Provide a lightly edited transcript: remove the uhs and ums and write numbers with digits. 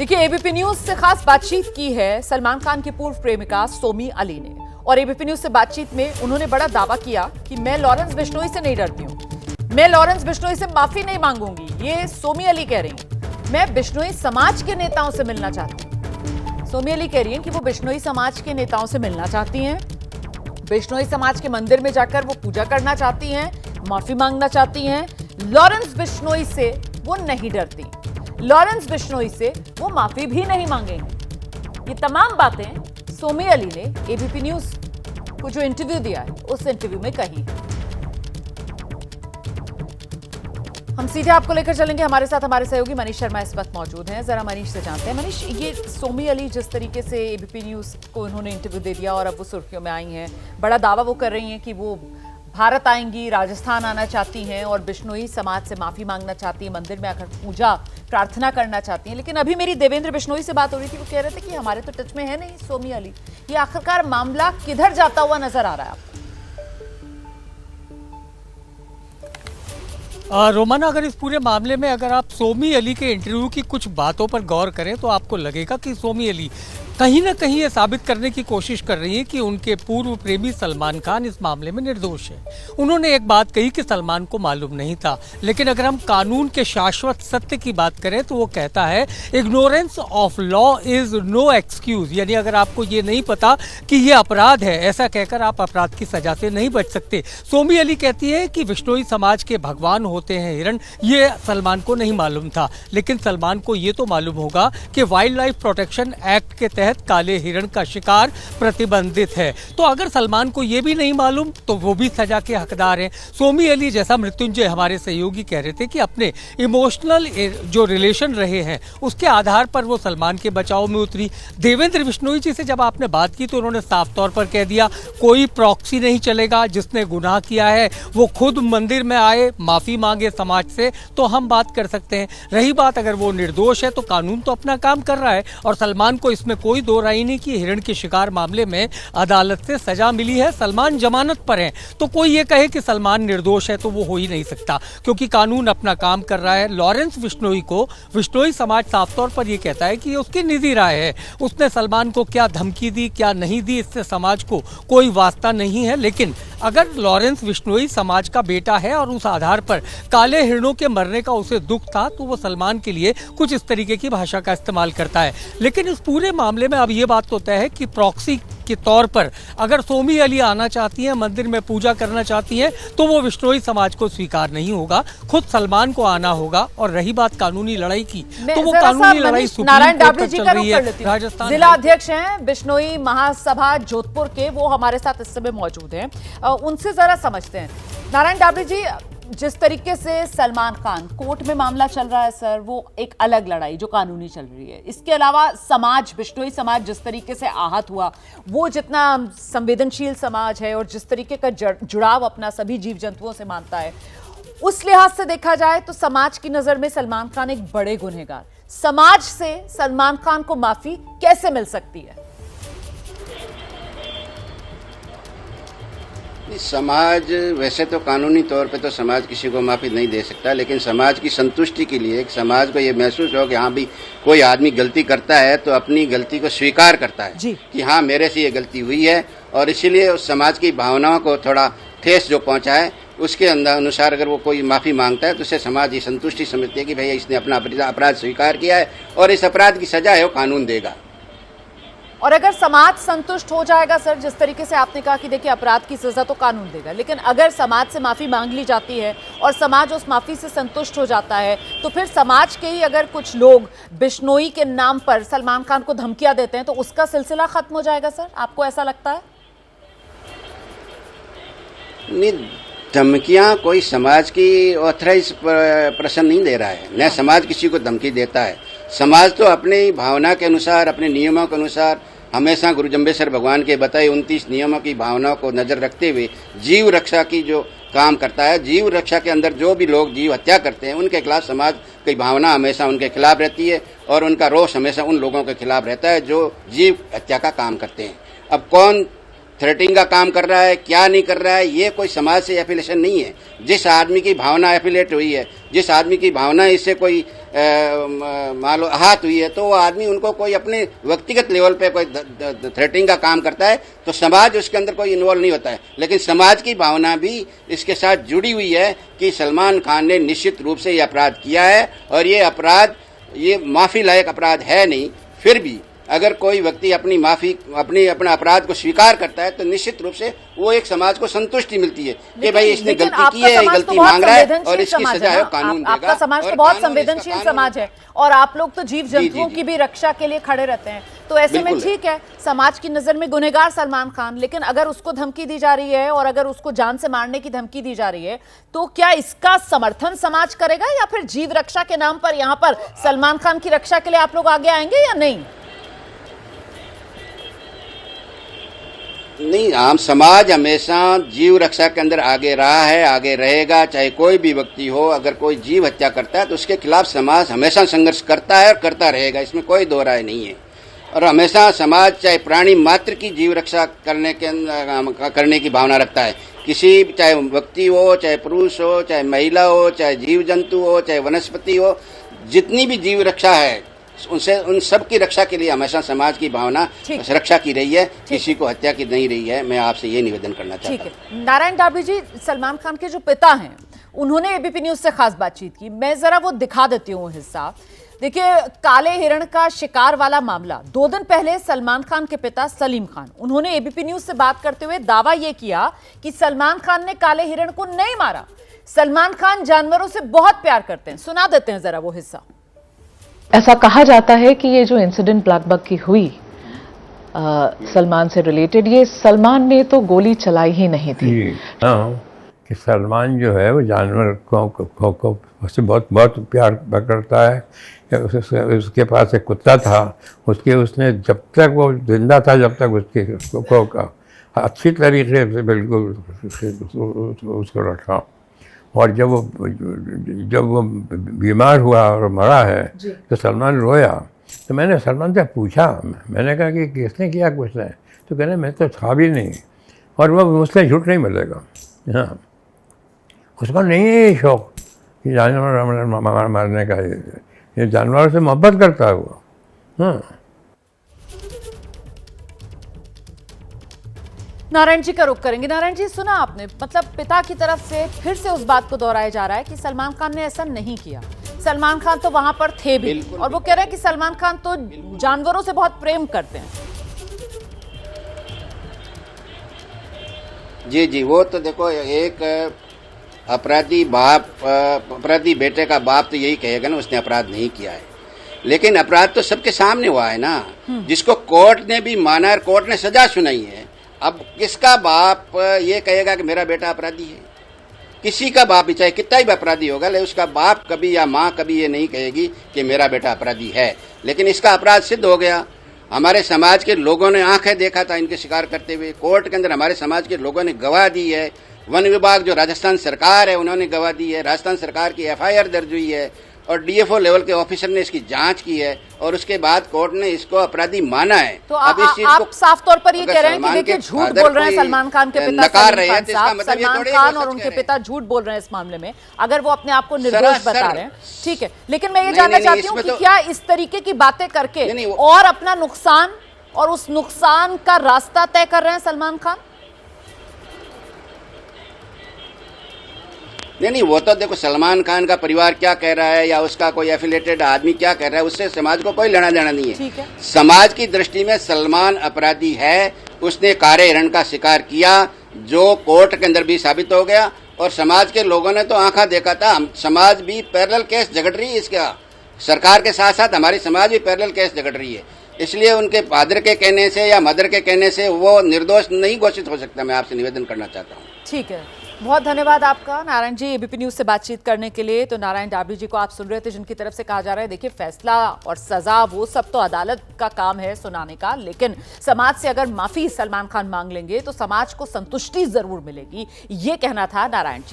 देखिए, ABP news से खास बातचीत की है सलमान खान की पूर्व प्रेमिका सोमी अली ने। और एबीपी न्यूज से बातचीत में उन्होंने बड़ा दावा किया कि मैं लॉरेंस बिश्नोई से नहीं डरती हूं, मैं लॉरेंस बिश्नोई से माफी नहीं मांगूंगी। ये सोमी अली कह रही हैं। मैं बिश्नोई समाज के नेताओं से मिलना चाहती हूं। सोमी अली कह रही हैं कि वो बिश्नोई समाज के नेताओं से मिलना चाहती हैं, बिश्नोई समाज के मंदिर में जाकर वो पूजा करना चाहती हैं, माफी मांगना चाहती हैं। लॉरेंस बिश्नोई से वो नहीं डरती, लॉरेंस बिश्नोई से वो माफी भी नहीं मांगेंगे। ये तमाम बातें सोमी अली ने एबीपी न्यूज को जो इंटरव्यू दिया है उस इंटरव्यू में कही है। हम सीधे आपको लेकर चलेंगे, हमारे साथ हमारे सहयोगी मनीष शर्मा इस वक्त मौजूद हैं। जरा मनीष से जानते हैं। मनीष, ये सोमी अली जिस तरीके से एबीपी न्यूज को उन्होंने इंटरव्यू दे दिया और अब वो सुर्खियों में आई हैं, बड़ा दावा वो कर रही हैं कि वो भारत आएंगी, राजस्थान आना चाहती हैं और बिश्नोई समाज से माफी मांगना चाहती हैं, मंदिर में आकर पूजा प्रार्थना करना चाहती हैं। लेकिन अभी मेरी देवेंद्र बिश्नोई से बात हो रही थी, वो कह रहे थे कि हमारे तो टच में है नहीं सोमी अली। ये आखिरकार मामला किधर जाता हुआ नजर आ रहा है आपको? रोमाना, अगर इस पूरे मामले में अगर आप सोमी अली के इंटरव्यू की कुछ बातों पर गौर करें तो आपको लगेगा कि सोमी अली कहीं ना कहीं ये साबित करने की कोशिश कर रही है कि उनके पूर्व प्रेमी सलमान खान इस मामले में निर्दोष है। उन्होंने एक बात कही कि सलमान को मालूम नहीं था, लेकिन अगर हम कानून के शाश्वत सत्य की बात करें तो वो कहता है ignorance of law is no excuse, यानी अगर आपको ये नहीं पता कि ये अपराध है, ऐसा कहकर आप अपराध की सजा से नहीं बच सकते। सोमी अली कहती है कि बिश्नोई समाज के भगवान होते हैं हिरण, ये सलमान को नहीं मालूम था, लेकिन सलमान को ये तो मालूम होगा कि वाइल्ड लाइफ प्रोटेक्शन एक्ट के तहत काले हिरण का शिकार प्रतिबंधित है। तो अगर सलमान को यह भी नहीं मालूम तो वो भी सजा के हकदार हैं। सोमी अली, जैसा मृत्युंजय हमारे सहयोगी कह रहे थे, कि अपने इमोशनल जो रिलेशन रहे हैं उसके आधार पर वो सलमान के बचाव में उतरी। देवेंद्र बिश्नोई जी से जब आपने बात की तो उन्होंने साफ तौर पर कह दिया कोई प्रॉक्सी नहीं चलेगा, जिसने गुनाह किया है वो खुद मंदिर में आए, माफी मांगे समाज से, तो हम बात कर सकते हैं। रही बात अगर वो निर्दोष है तो कानून तो अपना काम कर रहा है और सलमान को इसमें कोई दो राय नहीं कि हिरण के शिकार मामले में अदालत से सजा मिली है, सलमान जमानत पर है। तो कोई ये कहे कि सलमान निर्दोष है तो वो हो ही नहीं सकता, क्योंकि कानून अपना काम कर रहा है। लॉरेंस बिश्नोई को बिश्नोई समाज साफ तौर पर ये कहता है कि ये उसकी निजी राय है, उसने सलमान को क्या धमकी दी क्या नहीं दी इससे समाज को कोई वास्ता नहीं है। लेकिन अगर लॉरेंस बिश्नोई समाज का बेटा है और उस आधार पर काले हिरणों के मरने का उसे दुख था तो वो सलमान के लिए कुछ इस तरीके की भाषा का इस्तेमाल करता है। लेकिन इस पूरे मामले में अब ये बात तो तय है कि प्रॉक्सी के तौर पर अगर सोमी अली आना चाहती हैं, मंदिर में पूजा करना चाहती हैं, तो वो बिश्नोई समाज को स्वीकार नहीं होगा, खुद सलमान को आना होगा। और रही बात कानूनी लड़ाई की, तो वो कानूनी लड़ाई सुप्रीम कोर्ट तक चल रही है। राजस्थान जिला अध्यक्ष हैं बिश्नोई महासभा जोधपुर के, वो हमारे साथ इस समय मौजूद हैं, उनसे जरा समझते हैं। नारायण डाबरी जी, जिस तरीके से सलमान खान कोर्ट में मामला चल रहा है सर, वो एक अलग लड़ाई जो कानूनी चल रही है। इसके अलावा समाज, बिश्नोई समाज जिस तरीके से आहत हुआ, वो जितना संवेदनशील समाज है और जिस तरीके का जुड़ाव अपना सभी जीव जंतुओं से मानता है, उस लिहाज से देखा जाए तो समाज की नजर में सलमान खान एक बड़े गुनहगार। समाज से सलमान खान को माफी कैसे मिल सकती है? समाज वैसे तो कानूनी तौर पे तो समाज किसी को माफ़ी नहीं दे सकता, लेकिन समाज की संतुष्टि के लिए, एक समाज को ये महसूस हो कि हाँ भी कोई आदमी गलती करता है तो अपनी गलती को स्वीकार करता है कि हाँ मेरे से ये गलती हुई है, और इसीलिए उस समाज की भावनाओं को थोड़ा ठेस जो पहुंचा है उसके अनुसार अगर वो कोई माफ़ी मांगता है तो उससे समाज ये संतुष्टि समझती है कि भैया इसने अपना अपराध स्वीकार किया है और इस अपराध की सजा है वो कानून देगा। और अगर समाज संतुष्ट हो जाएगा सर, जिस तरीके से आपने कहा कि देखिए अपराध की सजा तो कानून देगा, लेकिन अगर समाज से माफी मांग ली जाती है और समाज उस माफी से संतुष्ट हो जाता है, तो फिर समाज के ही अगर कुछ लोग बिश्नोई के नाम पर सलमान खान को धमकियां देते हैं तो उसका सिलसिला खत्म हो जाएगा सर, आपको ऐसा लगता है? नहीं, धमकियां कोई समाज की ऑथराइज पर्सन नहीं दे रहा है, न समाज किसी को धमकी देता है। समाज तो अपनी भावना के अनुसार, अपने नियमों के अनुसार हमेशा गुरु जम्बेश्वर भगवान के बताए 29 नियमों की भावनाओं को नजर रखते हुए जीव रक्षा की जो काम करता है, जीव रक्षा के अंदर जो भी लोग जीव हत्या करते हैं उनके खिलाफ समाज की भावना हमेशा उनके खिलाफ रहती है और उनका रोष हमेशा उन लोगों के खिलाफ रहता है जो जीव हत्या का काम करते हैं। अब कौन थ्रेटिंग का काम कर रहा है, क्या नहीं कर रहा है, ये कोई समाज से एफिलेशन नहीं है। जिस आदमी की भावना एफिलेट हुई है, जिस आदमी की भावना इससे कोई मान लो आहत हुई है, तो वो आदमी उनको कोई अपने व्यक्तिगत लेवल पे कोई थ्रेटिंग का काम करता है तो समाज उसके अंदर कोई इन्वॉल्व नहीं होता है। लेकिन समाज की भावना भी इसके साथ जुड़ी हुई है कि सलमान खान ने निश्चित रूप से ये अपराध किया है और ये अपराध ये माफ़ी लायक अपराध है नहीं। फिर भी अगर कोई व्यक्ति अपना अपराध को स्वीकार करता है तो निश्चित रूप से वो एक समाज को संतुष्टि मिलती है कि भाई इसने गलती की है, गलती मांग रहा है और इसकी सजा है कानून देगा। आपका समाज तो बहुत संवेदनशील समाज है और आप लोग तो जीव जंतुओं की भी रक्षा के लिए खड़े रहते हैं, तो ऐसे में ठीक है, समाज की नजर में गुनहगार सलमान खान, लेकिन अगर उसको धमकी दी जा रही है और अगर उसको जान से मारने की धमकी दी जा रही है तो क्या इसका समर्थन समाज करेगा या फिर जीव रक्षा के नाम पर यहाँ पर सलमान खान की रक्षा के लिए आप लोग आगे आएंगे या नहीं? नहीं, आम समाज हमेशा जीव रक्षा के अंदर आगे रहा है, आगे रहेगा। चाहे कोई भी व्यक्ति हो, अगर कोई जीव हत्या करता है तो उसके खिलाफ समाज हमेशा संघर्ष करता है और करता रहेगा, इसमें कोई दो राय नहीं है। और हमेशा समाज चाहे प्राणी मात्र की जीव रक्षा करने की भावना रखता है। किसी चाहे व्यक्ति हो, चाहे पुरुष हो, चाहे महिला हो, चाहे जीव जंतु हो, चाहे वनस्पति हो, जितनी भी जीव रक्षा है उन सब की रक्षा के लिए हमेशा समाज की भावना रक्षा की रही है, किसी को हत्या की नहीं रही है। मैं आपसे ये निवेदन करना चाहता हूँ। नारायण डाबी जी, सलमान खान के जो पिता हैं उन्होंने एबीपी न्यूज से खास बातचीत की, मैं जरा वो दिखा देती हूँ हिस्सा। देखिए, काले हिरण का शिकार वाला मामला, 2 दिन पहले सलमान खान के पिता सलीम खान, उन्होंने एबीपी न्यूज से बात करते हुए दावा यह किया कि सलमान खान ने काले हिरण को नहीं मारा। सलमान खान जानवरों से बहुत प्यार करते हैं। सुना देते हैं जरा वो हिस्सा। ऐसा कहा जाता है कि ये जो इंसिडेंट ब्लैक बक की हुई सलमान से रिलेटेड, ये सलमान ने तो गोली चलाई ही नहीं थी। कि सलमान जो है वो जानवर को उससे बहुत बहुत प्यार करता है। उसके पास एक कुत्ता था, उसने जब तक वो जिंदा था, जब तक उसके अच्छी तरीके से बिल्कुल उसको रखा। और जब वो बीमार हुआ और मरा है तो सलमान रोया। तो मैंने सलमान से पूछा, मैंने कहा कि किसने किया कुछ है, तो कहने मैं तो था भी नहीं और वो मुझसे झूठ नहीं मिलेगा। हाँ, उसका नहीं है शौक कि जानवर मारने का, ये जानवरों से मोहब्बत करता है वो। हाँ, नारायण जी का रुख करेंगे। नारायण जी, सुना आपने, मतलब पिता की तरफ से फिर से उस बात को दोहराया जा रहा है कि सलमान खान ने ऐसा नहीं किया। सलमान खान तो वहां पर थे भी और वो कह रहे हैं कि सलमान खान तो जानवरों से बहुत प्रेम करते हैं। जी जी, वो तो देखो, एक अपराधी बेटे का बाप तो यही कहेगा ना उसने अपराध नहीं किया है, लेकिन अपराध तो सबके सामने हुआ है ना, जिसको कोर्ट ने भी माना और कोर्ट ने सजा सुनाई है। अब किसका बाप ये कहेगा कि मेरा बेटा अपराधी है? किसी का बाप भी चाहे कितना ही अपराधी होगा, लेकिन उसका बाप कभी या माँ कभी ये नहीं कहेगी कि मेरा बेटा अपराधी है। लेकिन इसका अपराध सिद्ध हो गया। हमारे समाज के लोगों ने आंखें देखा था इनके शिकार करते हुए। कोर्ट के अंदर हमारे समाज के लोगों ने गवाह दी है। वन विभाग जो राजस्थान सरकार है उन्होंने गवाह दी है। राजस्थान सरकार की एफआईआर दर्ज हुई है और डीएफओ लेवल के ऑफिसर ने इसकी जांच की है और उसके बाद कोर्ट ने इसको अपराधी माना है। तो आप साफ तौर पर ये कह रहे हैं कि देखिए झूठ बोल रहे हैं सलमान खान के पिता सलमान खान और उनके पिता झूठ बोल रहे हैं इस मामले में, अगर वो अपने आप को निर्दोष बता रहे हैं, ठीक है। लेकिन मैं ये जानना चाहती हूँ कि क्या इस तरीके की बातें करके और अपना नुकसान और उस नुकसान का रास्ता तय कर रहे हैं सलमान खान? नहीं, वो तो देखो सलमान खान का परिवार क्या कह रहा है या उसका कोई एफिलेटेड आदमी क्या कह रहा है, उससे समाज को कोई लेना देना नहीं है। समाज की दृष्टि में सलमान अपराधी है। उसने काले हिरण का शिकार किया जो कोर्ट के अंदर भी साबित हो गया और समाज के लोगों ने तो आंखा देखा था। समाज भी पैरेलल केस झगड़ रही है इसका, सरकार के साथ साथ हमारी समाज भी पैरेलल केस झगड़ रही है। इसलिए उनके फादर के कहने से या मदर के कहने से वो निर्दोष नहीं घोषित हो सकता। मैं आपसे निवेदन करना चाहता हूँ। ठीक है, बहुत धन्यवाद आपका नारायण जी एबीपी न्यूज से बातचीत करने के लिए। तो नारायण डाबी जी को आप सुन रहे थे, जिनकी तरफ से कहा जा रहा है देखिए फैसला और सजा वो सब तो अदालत का काम है सुनाने का, लेकिन समाज से अगर माफी सलमान खान मांग लेंगे तो समाज को संतुष्टि जरूर मिलेगी, ये कहना था नारायण जी।